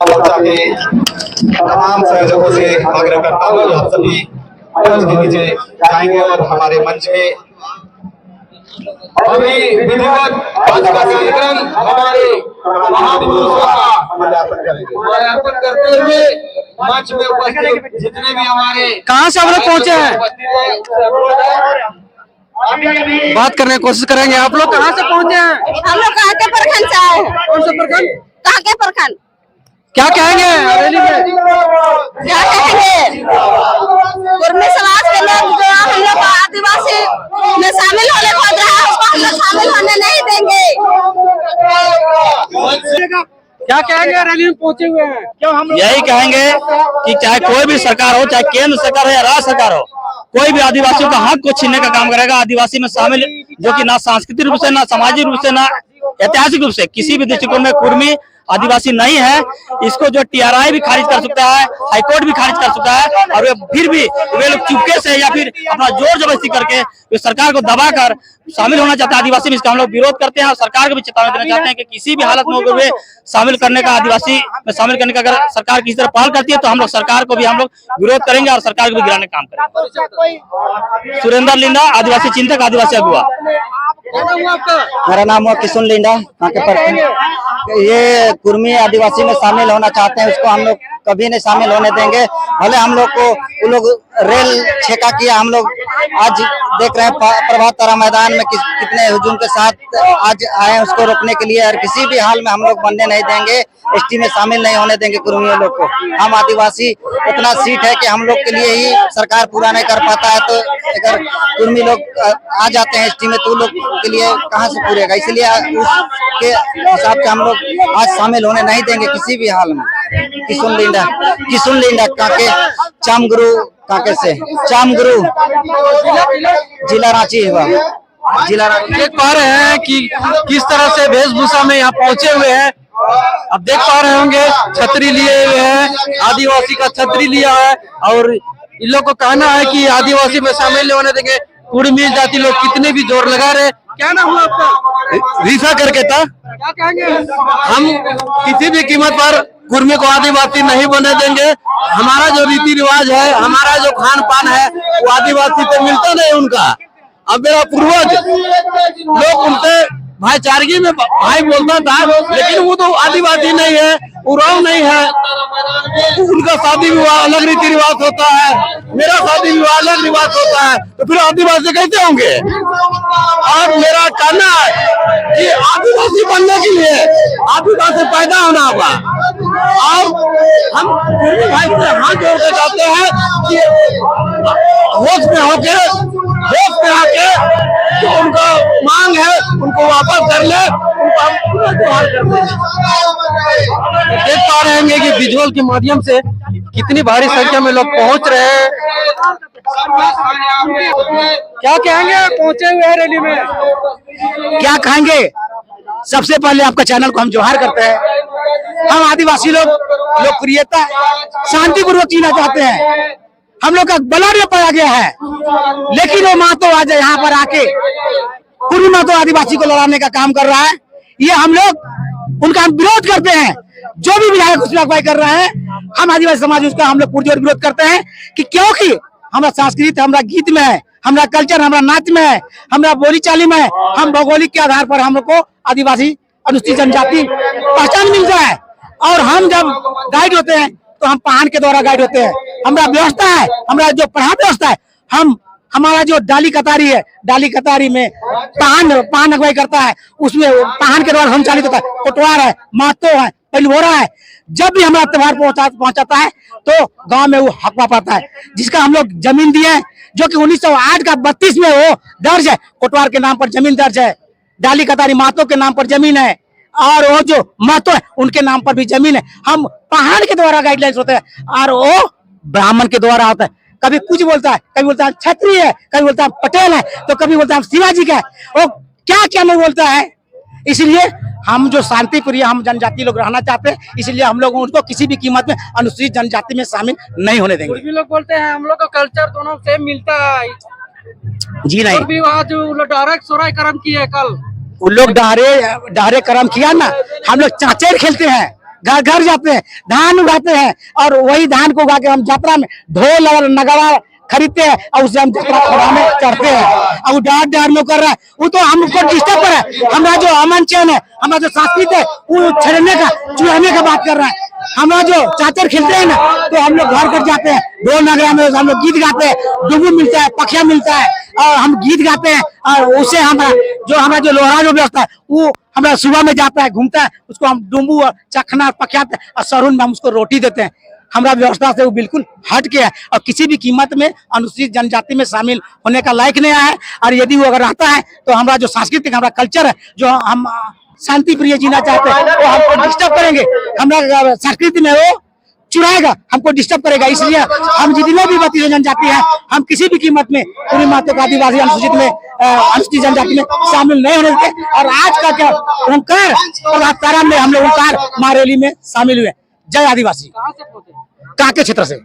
मोर्चा के तमाम सहयोगों से आग्रह करता हूँ कि आप सभी मंच के नीचे जाएंगे और हमारे मंच में अभी विधिवत आज का कार्यक्रम हमारे महापुरुषों का माल्यार्पण करते हुए मंच में उपस्थित जितने भी हमारे कहाँ से हम लोग पहुँचे हैं बात करने की कोशिश करेंगे। आप लोग कहाँ से पहुँचे हैं? हम लोग कहाँ के प्रखंड से आए? कौन सा प्रखंड? कहाँ के प्रखंड? क्या कहेंगे रैली में? क्या कहेंगे? कुर्मी समाज के लोग जो हम लोग आदिवासी में शामिल होने खोज रहा है उसको हम लोग शामिल होने नहीं देंगे। क्या कहेंगे रैली में पहुंचे हुए हैं? क्यों हम यही कहेंगे कि चाहे कोई भी सरकार हो, चाहे केंद्र सरकार हो या राज्य सरकार हो, कोई भी आदिवासियों का हक को छीनने का काम करेगा, आदिवासी में शामिल जो कि ना सांस्कृतिक रूप से, ना सामाजिक रूप से, ना ऐतिहासिक रूप से किसी भी दृष्टिकोण में कुर्मी आदिवासी नहीं है, इसको जो टीआरआई भी खारिज कर सकता है, हाईकोर्ट भी खारिज कर सकता है, और फिर भी वे लोग चुपके से या फिर अपना जोर जबरदस्ती करके वे सरकार को दबाकर शामिल होना चाहते हैं आदिवासी में। इसका हम लोग विरोध करते हैं और सरकार को भी चेतावनी देना चाहते हैं कि किसी भी हालत में अगर वे शामिल करने का, आदिवासी में शामिल करने का अगर सरकार किसी तरह पहल करती है तो हम लोग सरकार को भी हम लोग विरोध करेंगे और सरकार को भी गिराने का काम करेंगे। सुरेंद्र लिंडा, आदिवासी चिंतक, आदिवासी अगुआ। मेरा नाम है किशुन लिंडा। ये कुर्मी आदिवासी में शामिल होना चाहते हैं, उसको हम लोग कभी नहीं शामिल होने देंगे। भले हम लोग को वो लोग रेल छेका किया, हम लोग आज देख रहे हैं प्रभात तारा मैदान में कितने हुजूम के साथ आज आए उसको रोकने के लिए, और किसी भी हाल में हम लोग बनने नहीं देंगे, एसटी में शामिल नहीं होने देंगे कुर्मियों लोग को। हम आदिवासी उतना सीट है कि हम लोग के लिए ही सरकार पूरा नहीं कर पाता है, तो अगर कुर्मी लोग आ जाते हैं एसटी में तो लोग के लिए कहाँ से पूरेगा, इसलिए उसके हिसाब से हम लोग आज शामिल होने नहीं देंगे किसी भी हाल में। किशुन लिंडा काके चामगुरु, काके से चामगुरु, जिला रांची हुआ, जिला रांची। देख पा रहे हैं कि किस तरह से वेशभूषा में यहाँ पहुंचे हुए हैं। अब देख पा रहे होंगे छतरी लिए हुए हैं, आदिवासी का छतरी लिया है, और इन लोग को कहना है कि आदिवासी में शामिल नहीं होने देंगे। कुर्मी जाति लोग कितने भी जोर लगा रहे। क्या नाम हुआ आपका? रीसा करके था। क्या कहेंगे? हम किसी भी कीमत पर कुर्मी को आदिवासी नहीं बने देंगे। हमारा जो रीति रिवाज है, हमारा जो खान पान है वो आदिवासी से मिलता नहीं उनका। अब मेरा पूर्वज लोग उनसे भाईचारगी में भाई बोलता था, लेकिन वो तो आदिवासी नहीं है, उराव नहीं है। उनका शादी विवाह अलग रीति रिवाज होता है, मेरा शादी विवाह अलग रिवाज होता है, तो फिर आदिवासी कैसे होंगे? और मेरा कहना है कि आदिवासी बनने के लिए आदिवासी पैदा होना होगा, और हम भाई से हाथ जोड़ के चाहते हैं कि होश में आके जो उनका मांग है उनको वापस कर ले, उनको हम पूरा जोहार कर देंगे। देख पा रहे हैं कि विजुअल के माध्यम से कितनी भारी संख्या में लोग पहुंच रहे हैं। क्या कहेंगे पहुंचे हुए हैं रैली में? क्या कहेंगे? सबसे पहले आपका चैनल को हम जोहार करते हैं। हम आदिवासी लोग लोकप्रियता शांतिपूर्वक जीना चाहते हैं। हम लोग का बलर में पाया गया है, लेकिन वो मातो आज यहाँ पर आके पूरी मातो आदिवासी को लड़ाने का काम कर रहा है। ये हम लोग उनका विरोध करते हैं। जो भी विधायक उस अगुवाई कर रहे हैं, हम आदिवासी समाज उसका हम लोग पुरजोर विरोध करते हैं कि क्योंकि हमारा संस्कृति, हमारा गीत में है, हमारा कल्चर, हमारा नाच में है, हमारा बोली चाली में है। हम भौगोलिक के आधार पर हम लोग को आदिवासी अनुसूचित जनजाति पहचान मिलता है, और हम जब गाइड होते हैं तो हम पाहन के द्वारा गाइड होते हैं। हमारा व्यवस्था है, हमारा जो पढ़ा व्यवस्था है, हमारा जो डाली कतारी है, डाली कतारी में पाहन अगुवाई करता है, उसमें पाहन के द्वारा संचालित होता है। कोटवार है, मातो है, पलवोरा है। जब भी हमारा त्योहार पहुंचाता है तो गांव में वो हकवा पाता है, जिसका हम लोग जमीन दिए, जो कि 1908 का 32 में वो दर्ज है। कोटवार के नाम पर जमीन दर्ज है, डाली कतारी मातो के नाम पर जमीन है, और वो जो महतो है उनके नाम पर भी जमीन है। हम पहाड़ के द्वारा गाइडलाइंस होते हैं, और वो ब्राह्मण के द्वारा होता है। कभी कुछ बोलता है, कभी बोलता है छत्री है, कभी बोलता है पटेल है, तो कभी बोलता है शिवाजी का है। वो क्या क्या नहीं बोलता है। इसलिए हम जो शांति प्रिय हम जनजाति लोग रहना चाहते हैं, इसलिए हम लोग उनको किसी भी कीमत में अनुसूचित जनजाति में शामिल नहीं होने देंगे। भी लोग बोलते हैं हम लोग का कल्चर दोनों सेम मिलता है। जी नहीं, भी वहाँ जो डायरेक्ट सोराय कर्म की है कल, उन लोग डहरे कर्म किया ना। हम लोग चाचेर खेलते हैं, घर घर जाते हैं, धान उगाते हैं और वही धान को उगा के हम यात्रा में ढोल और नगाड़ा खरीदते हैं और उससे हम यात्रा खड़ा में चढ़ते हैं। और वो डार डार में कर रहा है, वो तो हमको डिस्टर्ब कर रहा है। हमारा जो अमन चैन है, हमारा जो संस्कृति है, वो छेड़ने का चुराने का बात कर रहा है। हमारा जो चाचर खेलते हैं ना, तो हम लोग घर घर जाते हैं, ढोल नगरा में हम लोग गीत गाते हैं, डुबू मिलता है, पखिया मिलता है और हम गीत गाते हैं। और उससे हमारा जो लोहरा जो व्यवस्था है, वो हमारा सुबह में जाता है, घूमता है, उसको हम डुबू और चखना पखिया और सरून में हम उसको रोटी देते हैं। हमारा व्यवस्था से वो बिल्कुल हट के है और किसी भी कीमत में अनुसूचित जनजाति में शामिल होने का लायक नहीं है। और यदि वो अगर रहता है तो हमारा जो सांस्कृतिक हमारा कल्चर है, जो हम शांति प्रिय जीना चाहते हैं, वो हमको डिस्टर्ब करेंगे। हमारा संस्कृति में वो चुराएगा, हमको डिस्टर्ब करेगा। इसलिए हम जितने भी बत्तीस जनजाति है, हम किसी भी कीमत में पूरी मातों का आदिवासी अनुसूचित में अनुसूचित जनजाति में शामिल नहीं होने देते। और आज का क्या ओंकार प्रभात में हम लोग ओंकार महारैली में शामिल हुए। जय आदिवासी। काके क्षेत्र से